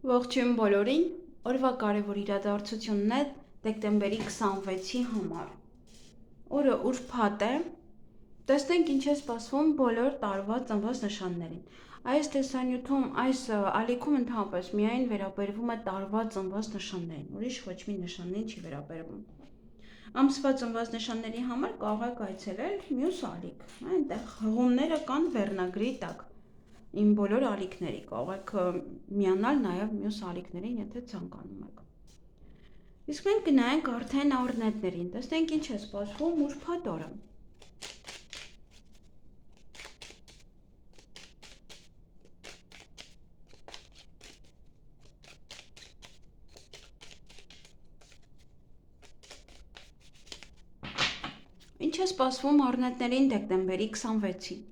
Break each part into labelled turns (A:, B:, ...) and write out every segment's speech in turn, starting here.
A: Ողջույն բոլորին, օրվա կարևոր իրադարձությունն է դեկտեմբերի 26-ի համար։ Օրը ուրբաթ է, տեսնենք ինչ է սպասվում բոլոր տարվա ծնված նշաններին։ Այս տեսանյութում, այս ալիքում ընդհանրապես միայն վերաբերվում է տարվա ծնված նշաններին, ուրիշ ոչ մի նշանին չի վերաբերվում։ Ամսվա ծնված նշանների համար կարող եք այցելել մյուս ալիք, այնտեղ հղումները կան վերնագրի տակ։ Իմ բոլոր ալիքների կարող եք միանալ նաև մյուս ալիքներին, եթե ցանկանում եք։ Իսկ մենք գնանք արդեն առնետներին, տեսնենք ինչ է սպասվում ուրբաթ օրը։ Ինչ է սպասվում առնետներին դեկտեմբերի 26-ին։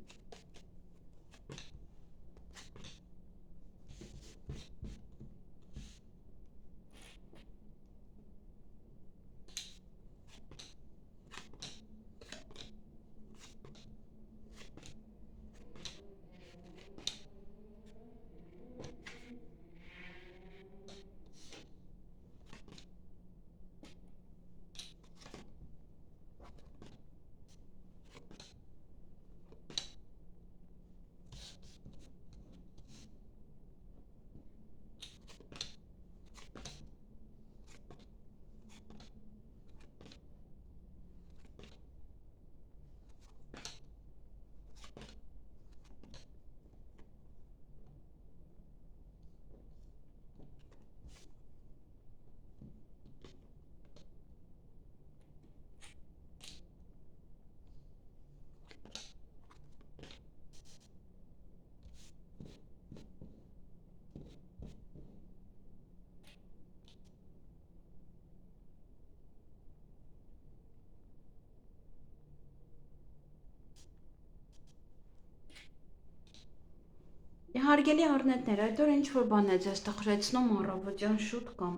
A: Հարգելի առնետներ, այդ օր ինչ-որ բան է ձեզ տխրեցնում առավոտյան շուտ կամ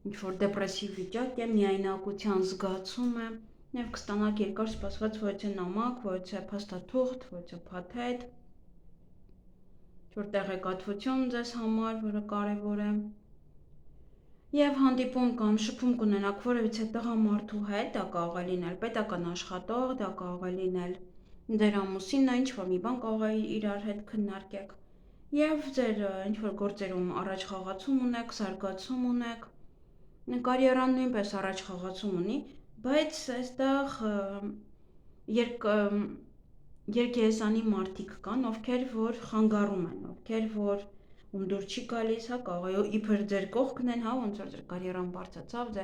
A: ինչ-որ դեպրեսիվ վիճակ է, միայնակության զգացում է, և կստանաք երկար սպասված ոչ է նամակ, ոչ է փաստաթուղթ, ոչ է փաթեթ, ինչ-որ տեղեկատվություն ձեզ համար, որը կարևոր է, և հանդիպում կամ շփում կունենաք որևիցե տղամարդու հետ, դա կարող է լինել պետական աշխատող, դա կարող է լինել ձեր ամուսինը, ինչ-որ մի բան կարող է իրար հետ քննարկեք, և ձեր ինչ-որ գործերում առաջ խաղացում ունեք, զարգացում ունեք, կարիերան նույնպես առաջ խաղացում ունի, բայց այստեղ երկերեսանի մարդիկ կան, ովքեր որ խանգարում են, ովքեր որ ում դուր չի գալիս, կարող է իբր ձեր կողքն են, ոնց որ ձեր կարիերան բարձրացավ,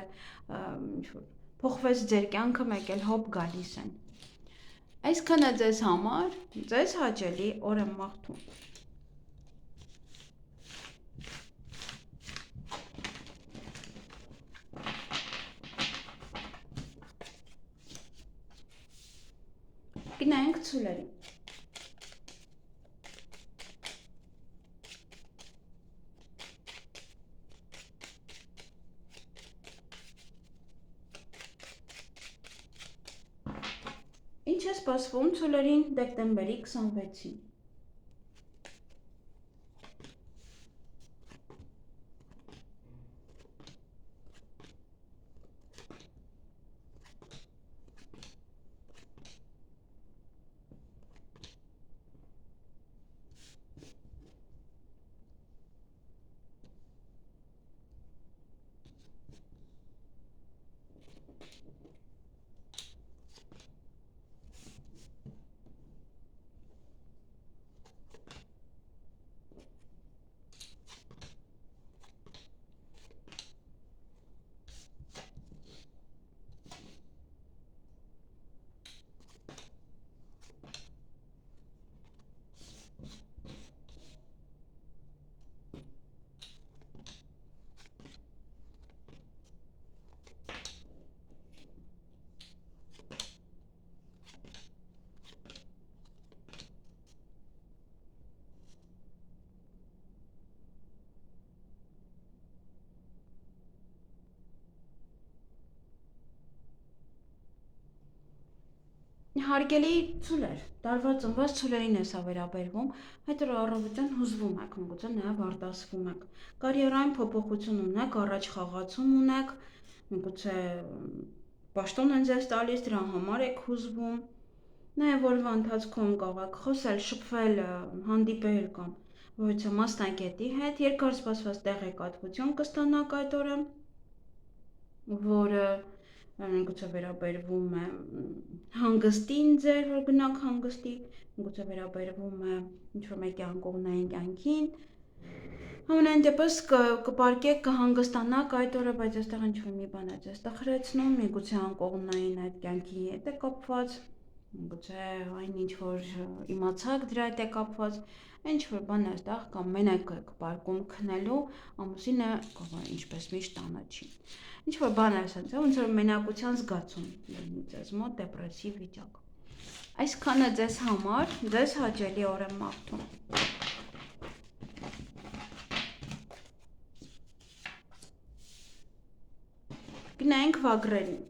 A: ինչ-որ փոխվեց ձեր կյանքը, մեկ էլ հոп գալիս են։ Այսքանը ձեզ համար, ձեզ հաճելի օր եմ մաղթում։ Գնանք ցուլերին։ Ինչ է սպասվում ցուլերին դեկտեմբերի 26-ին։ Հարգելի ցուլեր, տարվա ծնված ցուլերին է սա վերաբերվում, հետո առավոտյան հուզվում եք, միգուցե նաև արտասվում եք, կարիերային փոփոխություն ունեք, առաջ խաղացում ունեք, միգուցե պաշտոն են ձեզ տալիս, դրա համար եք հուզվում, նաև օրվա ընթացքում կարող եք խոսել, շփվել, հանդիպել կամ որևէ մասնագետի հետ, երկար սպասված տեղեկատվություն կստանաք այդ օրը, որը միգուցե վերաբերվում է հանգստին ձեր, որ գնաք հանգստի, միգուցե վերաբերվում է ինչ-որ մեկի անկողնային կյանքին, համենայն դեպս կպարկեք, կհանգստանաք այդ օրը, բայց այստեղ ինչ-որ մի բան է ձեզ տխրեցնում, միգուցե անկողնային այդ կյանքի հետ է կապված, միգուցե այն ինչ-որ իմացաք դրա հետ է կապված, ինչ-որ բան այստեղ կամ մենակ եք պարկում քնելու, ամուսինը կարող է ինչպես միշտ տանը չի։ Ինչ-որ բան է ասած, ոնց որ մենակության զգացում լինի ձեզ մոտ, դեպրեսիվ վիճակ։ Այսքանը ձեզ համար, ձեզ հաճելի օր եմ մաղթում։ Գնայինք վագրերին։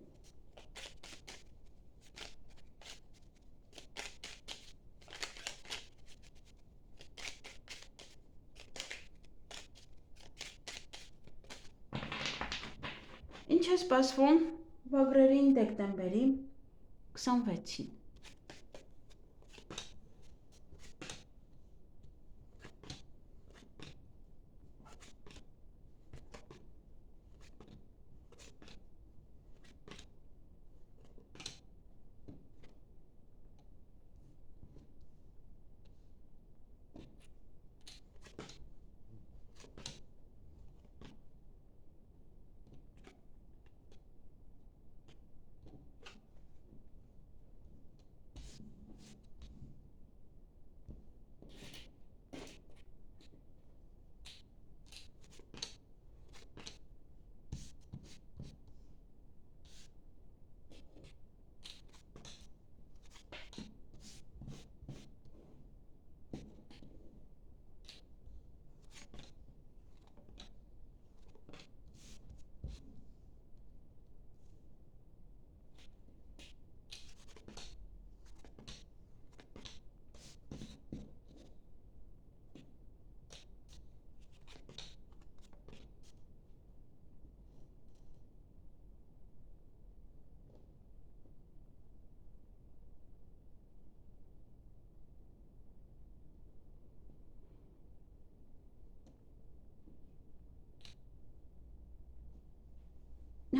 A: Ինչ է սպասվում վագրերին դեկտեմբերի 26-ին։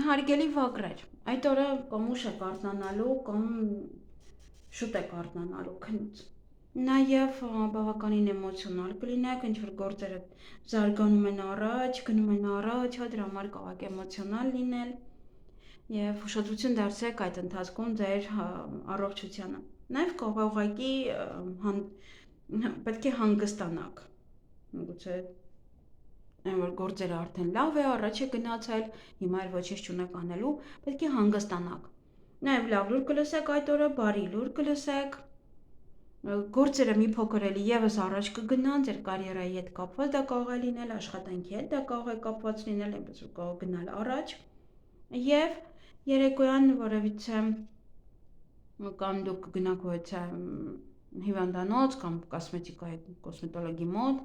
A: Հարգելի վագրեր, այդ օրը կամ ուշ եք արթնանալու, կամ շուտ եք արթնանալու քնից։ Նաև բավականին էմոցիոնալ կլինեք, ինչ-որ գործերը զարգանում են առաջ, գնում են առաջ, դրա համար կարող եք էմոցիոնալ լինել և ուշադրություն դարձրեք այդ ընթացքում ձեր առողջությանը։ Նաև կարող է ուղղակի պետք է հանգստանաք, միգուցե այն որ գործերը արդեն լավ է, առաջ է գնացել, հիմա էլ ոչինչ չունեք անելու, պետք է հանգստանաք։ Նաև լավ լուր կլսեք այդ օրը, բարի լուր կլսեք, գործերը մի փոքր էլի եւս առաջ կգնան, ձեր կարիերայի հետ կապված դա կարող է լինել, աշխատանքի հետ դա կարող է կապված լինել, այնպես որ կարող գնալ առաջ։ Եվ երեկոյան որևիցե կամ դուք գնաք որևիցե հիվանդանոց կամ կոսմետոլոգի մոտ,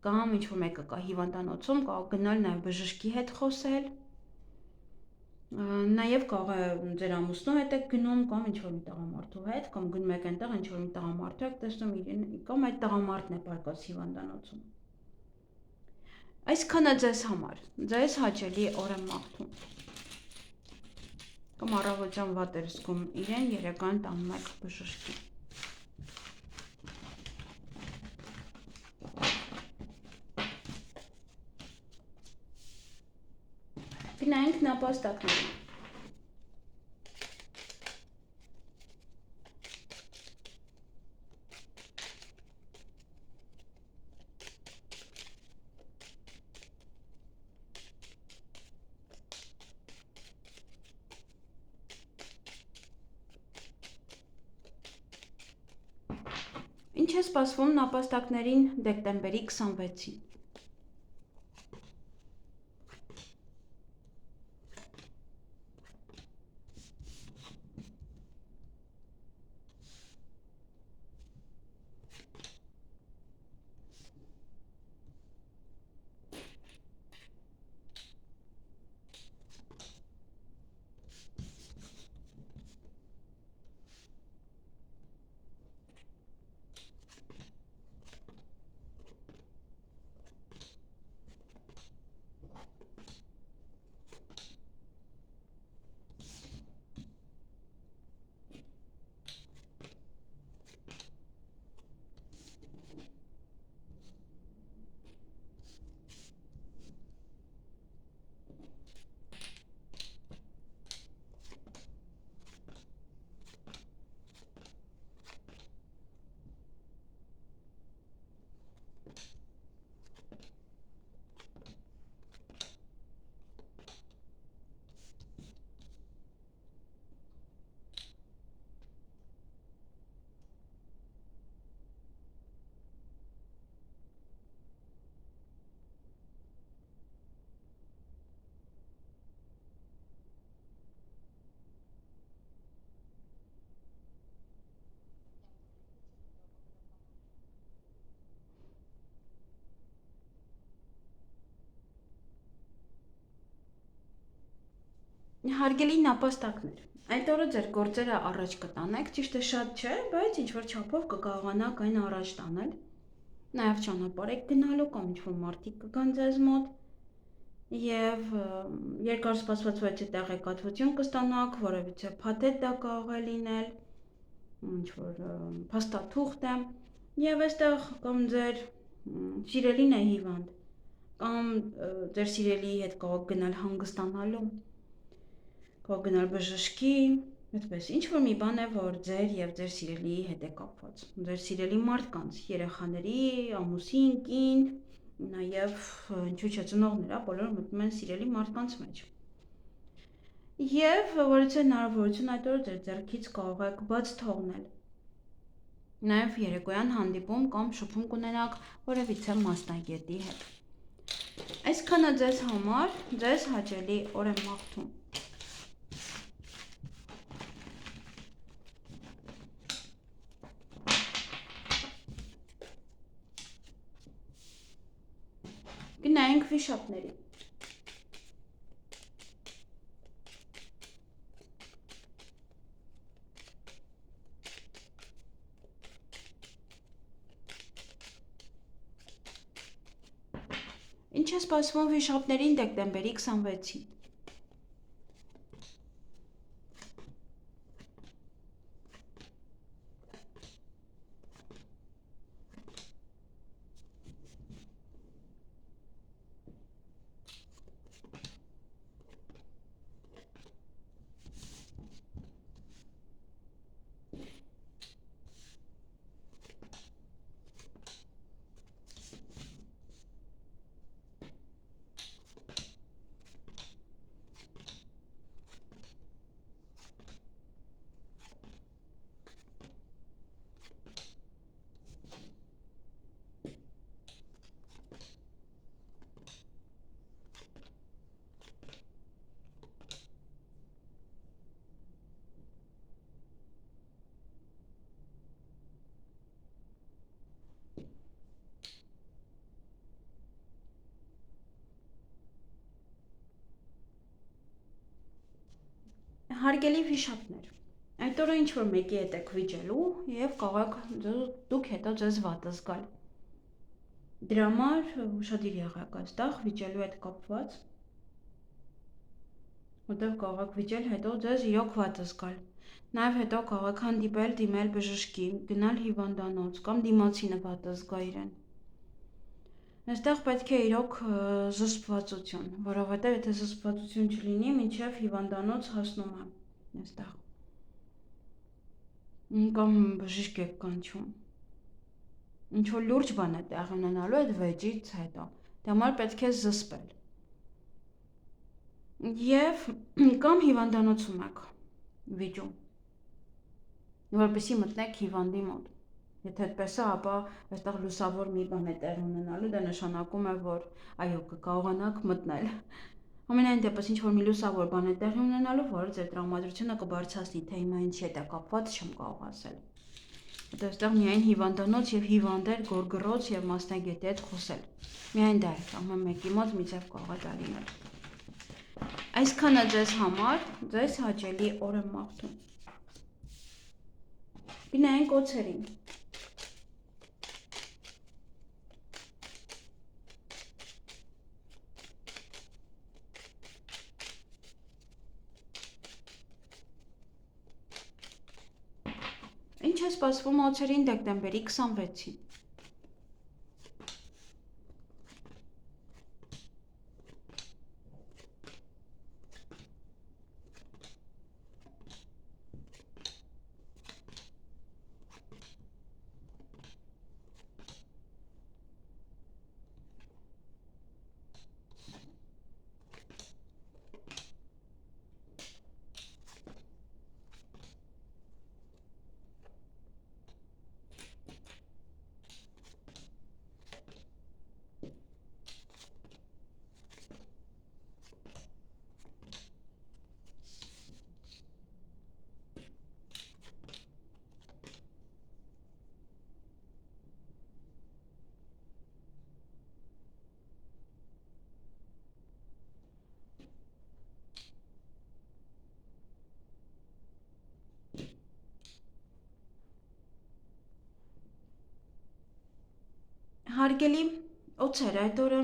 A: կամ ինչ-որ մեկը կա հիվանդանոցում, կարող գնալ նաև բժշկի հետ խոսել, նաև կարող է ձեր ամուսնու հետ եք գնում, կամ ինչ-որ մի տղամարդու հետ, կամ գնում եք այնտեղ ինչ-որ մի տղամարդու եք տեսնում իրեն, կամ այդ տղամարդն է պարկած հիվանդանոցում։ Այսքանը ձեզ համար, ձեզ հաճելի օր եմ մաղթում։ Կամ առավոտյան վատ էր զգում իրեն, երեկոյան տանում եք բժշկի։ Գնայինք նապաստակներին։ Ինչ է սպասվում նապաստակներին դեկտեմբերի 26-ին։ Հարգելի նապաստակներ, այդ օրը ձեր գործերը առաջ կտանեք, ճիշտ է շատ չէ, բայց ինչ-որ չափով կկարողանաք այն առաջ տանել։ Նաև ճանապարհ եք գնալու կամ ինչ-որ մարդիկ կգան ձեզ մոտ եւ երկար սպասված վեճի տեղեկատվություն կստանաք, որովհետեւ փաթեթ դա կարող է լինել, ինչ-որ փաստաթուղթ է եւ այստեղ կամ ձեր սիրելին է հիվանդ, կամ ձեր սիրելիի հետ կարող գնալ հանգստանալու, կարող գնալ բժշկի, այդպես ինչ-որ մի բան է, որ ձեր եւ ձեր սիրելիի հետ է կապված, ձեր սիրելի մարդկանց, երեխաների, ամուսին, կին, նաեւ ինչու՞ չէ ծնողները, բոլորը մտնում են սիրելի մարդկանց մեջ։ Եվ որից է հնարավորություն այդ օրը ձեր ձեռքից կարող եք բաց թողնել։ Նաև երեկոյան հանդիպում կամ շփում կունենաք որևիցե մասնագետի հետ։ Այսքանը ձեզ համար, ձեզ հաճելի օր եմ մաղթում։ Գնայինք վիշապների։ Ինչ է սպասվում վիշապներին դեկտեմբերի 26-ին։ Հարգելի վիշապներ, այդ օրը ինչ-որ մեկի հետ եք վիճելու և կարող եք դուք հետո ձեզ վատը զգալ։ Դրա համար ուշադիր եղեք այստեղ վիճելու հետ կապված, որտեղ կարող եք վիճել հետո ձեզ իրոք վատը զգալ։ Նաև հետո կարող եք հանդիպել, դիմել բժշկի, գնալ հիվանդանոց կամ դիմացինը վատը զգա իրեն։ Այստեղ պետք է իրոք զսպվածություն, որովհետև եթե զսպվածություն չլինի, մինչև հիվանդանոց հասնում է այստեղ։ Կամ բժիշկ եք կանչում։ Ինչ-որ լուրջ բան է տեղի ունենալու այդ վեճից հետո։ Դրա համար պետք է զսպել։ Եվ կամ հիվանդանոցում եք վիճում, որպեսզի մտնեք հիվանդի մոտ։ Եթե այդպես է, ապա այստեղ լուսավոր մի բան է տեղի ունենալու, դա նշանակում է, որ այո, կկարողանաք մտնել։ Ամենայն դեպս ինչ-որ մի լուսավոր բան է տեղի ունենալու, որը ձեր տրամադրությունը կբարձրացնի, թե հիմա ինչի հետ է կապված, չեմ կարող ասել։ Որտեղ այստեղ միայն հիվանդանոց եւ հիվանդեր, գորգռոց եւ մասնագետի հետ խոսել։ Միայն դա է, ամեն մեկի մոտ մի ձև կարող է դա լինել։ Այսքանը ձեզ համար, ձեզ հաճելի օր եմ մաղթում։ Գնայինք օձերին։ Ինչ է սպասվում օձերին դեկտեմբերի 26-ին։ Հարգելի օցեր, այդ օրը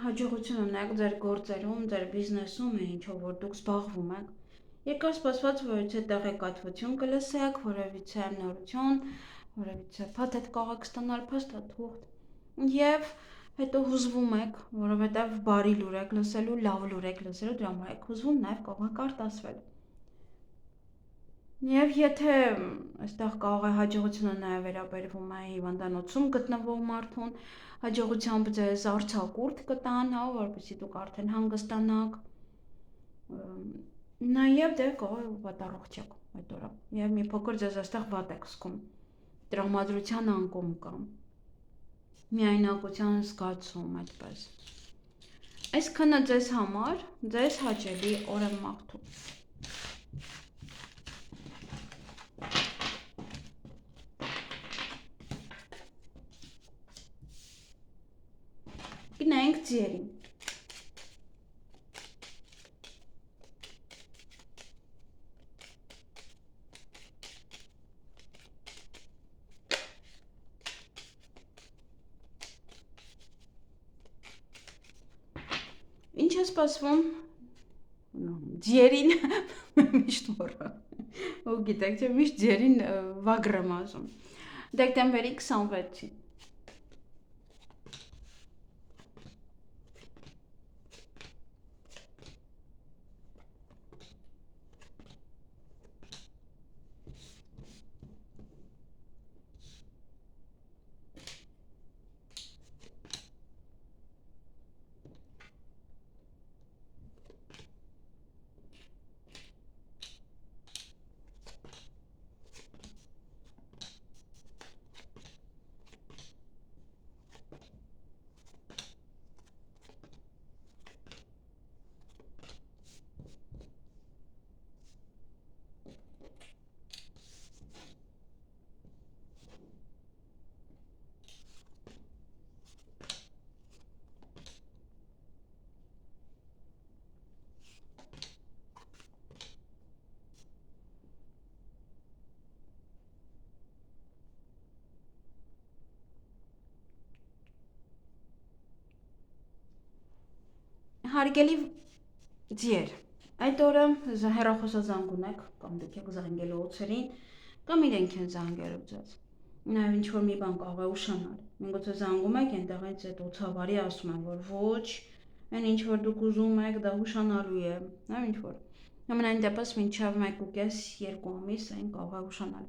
A: հաջողություն ունեք ձեր գործերում, ձեր բիզնեսում է ինչով որ դուք զբաղվում եք։ Երկար սպասված որևիցե տեղեկատվություն կլսեք, որևիցե նորություն, որևիցե փաթեթ կարող ստանալ փաստաթուղթ եւ հետո հուզվում եք, որովհետեւ բարի լուր եք լսելու, լավ լուր եք լսելու, դրա համար եք հուզվում, նաեւ կարող եք արտասվել։ Եվ եթե այստեղ կարող է հաջողությունը նաև վերաբերվում է հիվանդանոցում գտնվող մարդուն, հաջողությամբ ձեզ արձակուրդ կտան, հա, որպեսզի դուք արդեն հանգստանաք։ Նաև դե կարող է վատառողջ եք այդ օրը։ Եվ մի փոքր ձեզ այստեղ վատ եք զգում։ Տրամադրության անկում կա։ Միայնակության զգացում այդպես։ Այսքանը ձեզ համար, ձեզ հաճելի օր եմ մաղթում։ Գնանք ձիերին։ Ինչ է սպասվում ձիերին միշտ մոռա։ Ու գիտեք, թե միշտ ձիերին վագր եմ ասում։ Դեկտեմբերի 26-ին։ Հարգելի ձիեր, այդ օրը հեռախոսազանգ ունեք, կամ դուք եք զանգելու օցերին, կամ իրենք են զանգելու ձեզ։ Նաև ինչ-որ մի բան կարող է ուշանալ։ Միգուցե զանգում եք, այնտեղից այդ օցավարի ասում են, որ ոչ, այն ինչ-որ դուք ուզում եք, դա ուշանալու է, նաև ինչ-որ։ Համենայն դեպս մինչև 1.5-2 ամիս այն կարող է ուշանալ։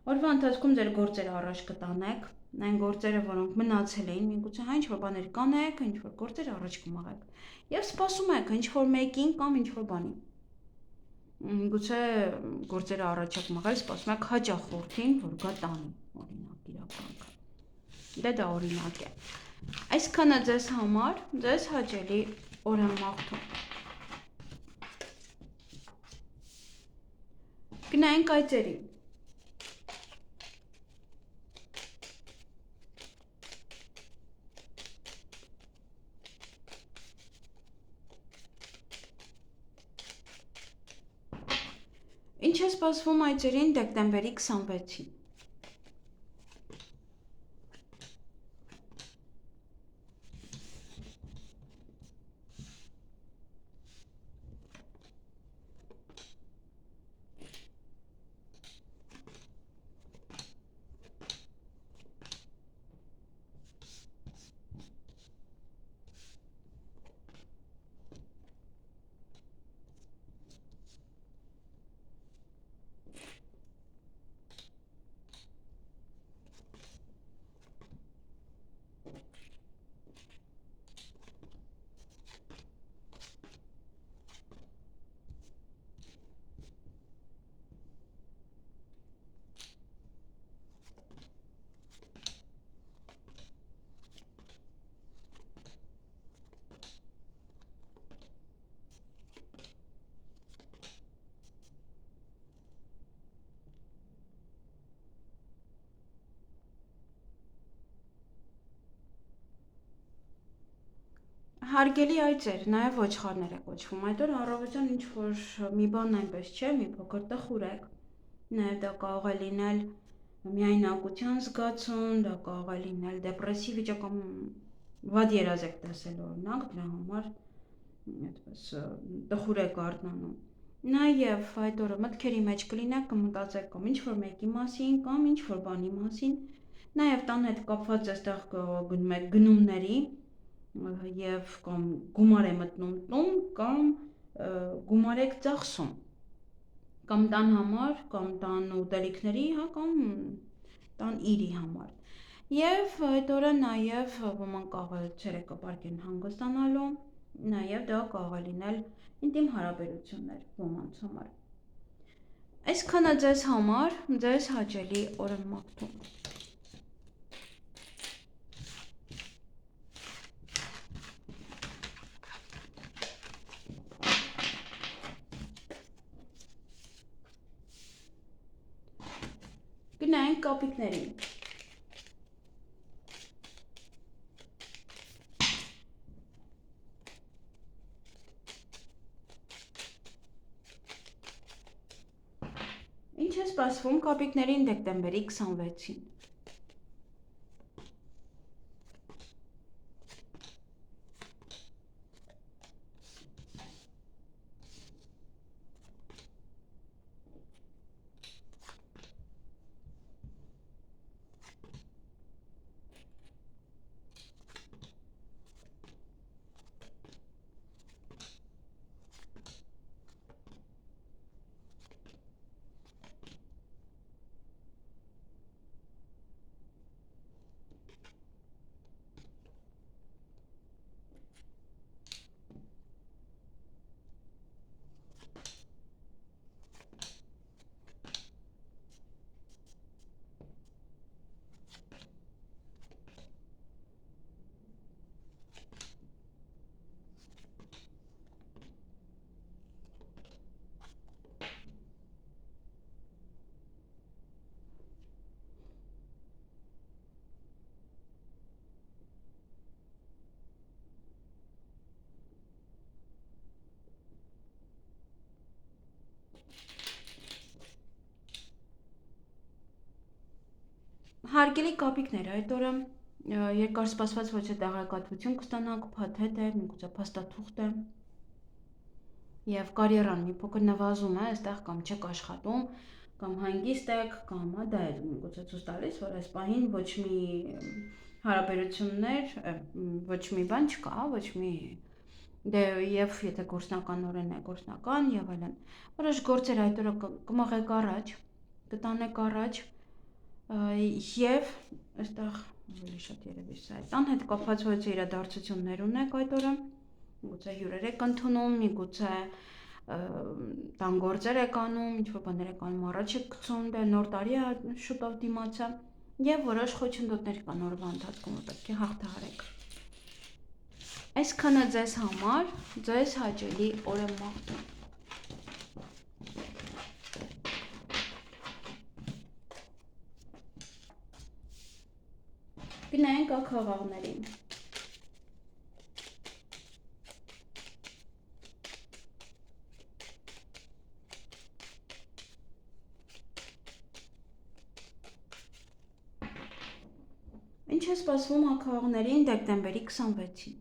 A: Օրվա ընթացքում ձեր գործերը առաջ կտանեք, այն գործերը, որոնք մնացել էին, միգուցե ինչ-որ բաներ կանեք, ինչ-որ գործեր առաջ կմաղեք։ Եվ սպասում եք ինչ-որ մեկին կամ ինչ-որ բանի։ Միգուցե գործերը առաջ եք մաղել, սպասում եք հաճախորդին, որ գա տանի, օրինակ իրականքը։ Դե դա օրինակ է։ Այսքանը ձեզ համար, ձեզ հաճելի օր եմ մաղթում։ Գնանք այծերին։ Ինչ է սպասվում այծերին դեկտեմբերի 26-ին։ Հարգելի այծեր, նաև ոչխարներ է կոչվում։ Այդ օր առավոտյան ինչ-որ մի բան այնպես չէ, մի փոքր տխուր եք։ Նաև դա կարող է լինել միայնակության զգացում, դա կարող է լինել դեպրեսիվ վիճակ կամ վատ երազ եք տեսել օրինակ, դրա համար այդպես տխուր եք արթնանում։ Նաև այդ օրը մտքերի մեջ կլինեք, կմտածեք կամ ինչ-որ մեկի մասին, կամ ինչ-որ բանի մասին։ Նաև տան հետ կապված այստեղ գնում եք գնումների եւ կամ գումար է մտնում տուն, կամ գումար եք ծախսում։ Կամ տան համար, կամ տան ուտելիքների, հա, կամ տան իրի համար։ Եվ այդ օրը նաև ոմանք կարող է ցերեկը պարկեն հանգստանալու, նաև դա կարող է լինել ինտիմ հարաբերություններ ոմանց համար։ Այսքանը ձեզ համար, ձեզ հաճելի օր եմ մաղթում։ Գնանք կապիկներին։ Ինչ է սպասվում կապիկներին դեկտեմբերի 26-ին։ Հարգելի կապիկներ, այդ օրը երկար սպասված ոչ թե տեղեկատվություն կստանաք, փաթեթ է, միգուցե փաստաթուղթ է եւ կարիերան մի փոքր նվազում է, այստեղ կամ չեք աշխատում, կամ հանգիստ եք, կամ դա է միգուցե ցույց տալիս, որ այս պահին ոչ մի հարաբերություններ, ոչ մի բան չկա, ոչ մի դե եւ եթե գործնականորեն է գործնական եւ այլն։ Որոշ գործեր այդ օրը կմղեք առաջ, կտանեք առաջ եւ այստեղ ավելի շատ երևի սա է։ Տան հետ կապված ոչ իրադարձություններ ունեք այդ օրը, միգուցե հյուրեր եք ընդունում, միգուցե տան գործեր եք անում, ինչ-որ բաներ եք անում, առաջ եք գցում, դե նոր տարի է շուտով դիմացը եւ որոշ խոչընդոտներ կան օրվա ընթացքում, պետք է հաղթահարեք։ Այսքանը ձեզ համար, ձեզ հաճելի օր եմ մաղթում։ Գնանք ակհաղաղներին։ Ինչ է սպասվում ակհաղաղներին դեկտեմբերի 26-ին։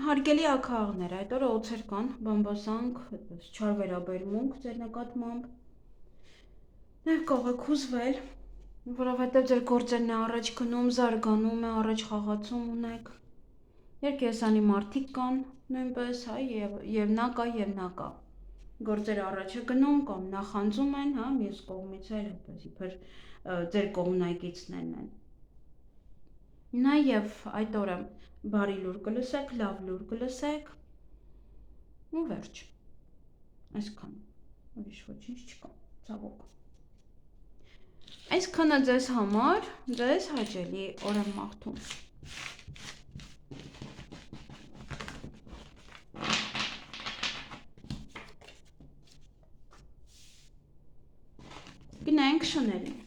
A: Հարգելի աքաղներ, այդ օրը օձեր կան, բամբասանք, չար վերաբերմունք ձեր նկատմամբ, նաև կարող եք հուզվել, որովհետև ձեր գործերն է առաջ գնում, զարգանում է, առաջ խաղացում ունեք, երկեսանի մարդիկ կան, նույնպես, հա, և նա կա, և նա կա, գործերը առաջ է գնում, կամ նախանձում են, հա, մյուս կողմից էլ, այդպես իբր ձեր կողմնակիցներն են։ Նաև այդ օրը բարի լուր կլսեք, լավ լուր կլսեք ու վերջ, այսքան, ուրիշ ոչինչ չկա, ցավոք։ Այսքանը ձեզ համար, ձեզ հաճելի օր եմ մաղթում։ Գնանք շների։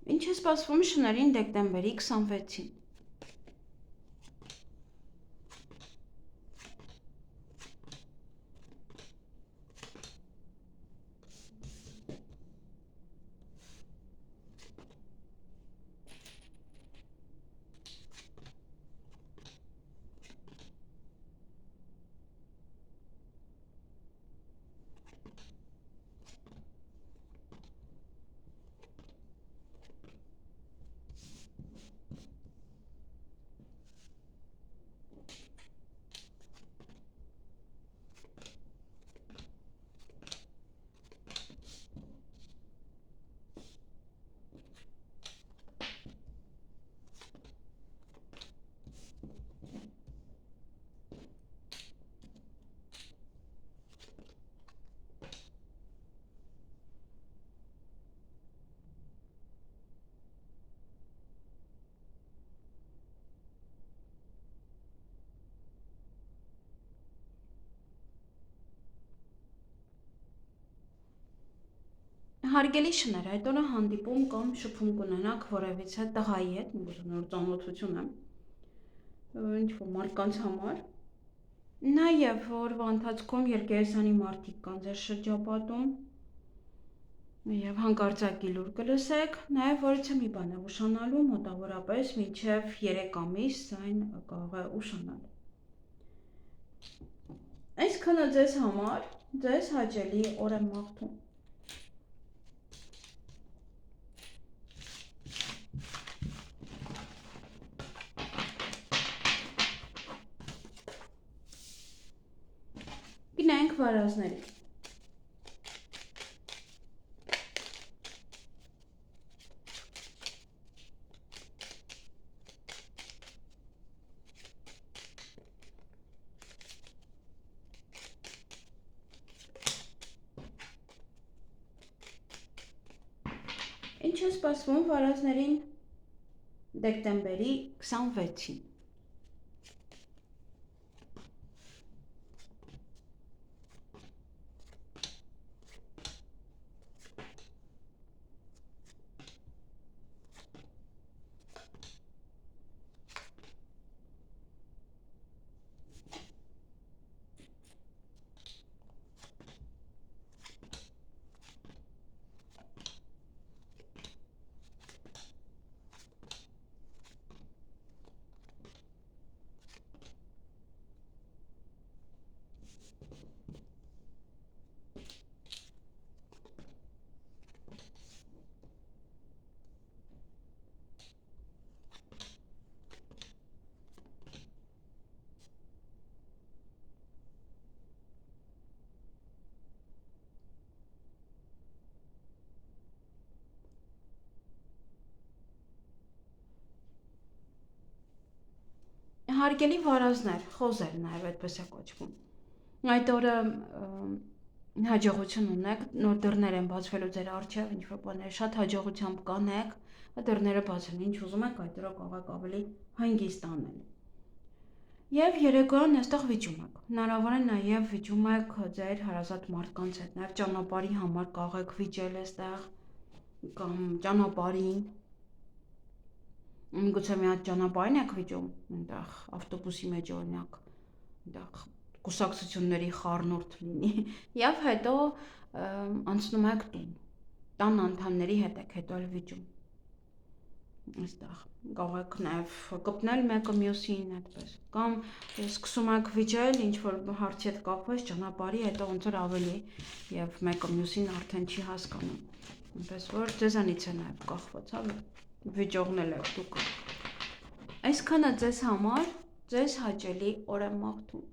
A: Ինչ է սպասվում շներին դեկտեմբերի 26-ին։ Հարգելի շներ, այդ օրը հանդիպում կամ շփում կունենաք որևիցե տղայի հետ, նոր ծանոթություն է, ինչ-որ մարդկանց համար, նաև օրվա ընթացքում երկերեսանի մարդիկ կան ձեր շրջապատում, և հանկարծակի լուր կլսեք, նաև որևիցե մի բան է ուշանալու, մոտավորապես մինչև 3 ամիս այն կարող է ուշանալ։ Այսքանը ձեզ համար, ձեզ հաճելի օր եմ մաղթում։ Գնանք վարազների։ Ինչ է սպասվում վարազներին դեկտեմբերի 26-ին։ Հարգելի վարազներ, խոզեր նաև այդպես է կոչվում։ Այդ օրը հաջողություն ունեք, նոր դռներ են բացվելու ձեր առջև, ինչ-որ բաներ շատ հաջողությամբ կանեք, դռները բացել, ինչ ուզում եք, այդ օրը կարող եք ավելի հանգիստ անել։ Եվ երեկոյան այստեղ վիճում եք։ Հնարավոր է նաև վիճում եք ձեր հարազատ մարդկանց հետ, նաև ճանապարհի համար կարող եք վիճել այստեղ կամ ճանապարհին։ Միգուցե մի հատ ճանապարհին եք վիճում, այնտեղ ավտոբուսի մեջ օրինակ, այնտեղ կուսակցությունների խառնուրդ լինի, եւ հետո անցնում եք տուն։ Տան անդամների հետ եք հետո էլ վիճում։ Այստեղ կարող եք նաև կպնել մեկը մյուսին այդպես կամ սկսում եք վիճել ինչ որ հարցի հետ կապված ճանապարհի հետո ոնց որ ավելի եւ մեկը մյուսին արդեն չի հասկանում այնպես որ ձեզանից է նաև կախված հա վիճողնել եք դուք այսքանը ձեզ համար ձեզ հաճելի օր եմ մաղթում